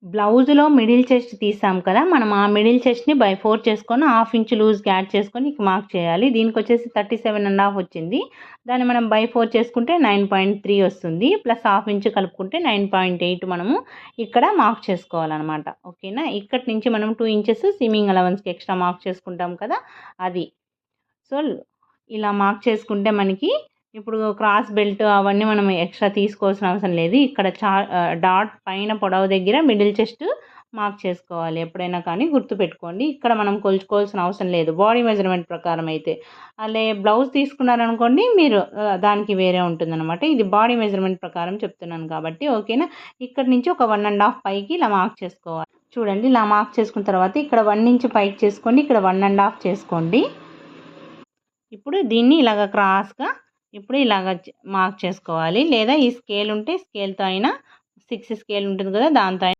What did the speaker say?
బ్లౌజ్లో middle chest తీసాం కదా, మనం ఆ మిడిల్ చెస్ట్ని బై 4 చేసుకొని 1/2 ఇంచ్ లూజ్కి యాడ్ చేసుకొని మార్క్ చేయాలి. దీనికి వచ్చేసి 37.5 వచ్చింది. దాన్ని మనం బై 4 చేసుకుంటే 9.3 వస్తుంది. ప్లస్ 1/2 ఇంచ్ కలుపుకుంటే 9.8 మనము ఇక్కడ మార్క్ చేసుకోవాలన్నమాట. ఓకేనా. ఇక్కడి నుంచి మనం 2 ఇంచెస్ సిమ్మింగ్ అలవెన్స్కి ఎక్స్ట్రా మార్క్ చేసుకుంటాం కదా, అది. సో ఇలా మార్క్ చేసుకుంటే మనకి ఇప్పుడు క్రాస్ బెల్ట్ అవన్నీ మనం ఎక్స్ట్రా తీసుకోవాల్సిన అవసరం లేదు. ఇక్కడ డాట్ పైన పొడవు దగ్గర మిడిల్ చెస్ట్ మార్క్ చేసుకోవాలి. ఎప్పుడైనా కానీ గుర్తుపెట్టుకోండి. ఇక్కడ మనం కొలుచుకోవాల్సిన అవసరం లేదు బాడీ మెజర్మెంట్ ప్రకారం అయితే. అలా బ్లౌజ్ తీసుకున్నారనుకోండి మీరు, దానికి వేరే ఉంటుందన్నమాట. ఇది బాడీ మెజర్మెంట్ ప్రకారం చెప్తున్నాను కాబట్టి. ఓకేనా. ఇక్కడ నుంచి ఒక 1.5 పైకి ఇలా మార్క్ చేసుకోవాలి. చూడండి, ఇలా మార్క్ చేసుకున్న తర్వాత ఇక్కడ 1 ఇంచ్ పైకి చేసుకోండి, ఇక్కడ 1.5 చేసుకోండి. ఇప్పుడు దీన్ని ఇలాగ క్రాస్గా ఇప్పుడు ఇలాగ మార్క్ చేసుకోవాలి. లేదా ఈ స్కేల్ ఉంటే స్కేల్తో అయినా 6 స్కేల్ ఉంటుంది కదా, దాంతో అయినా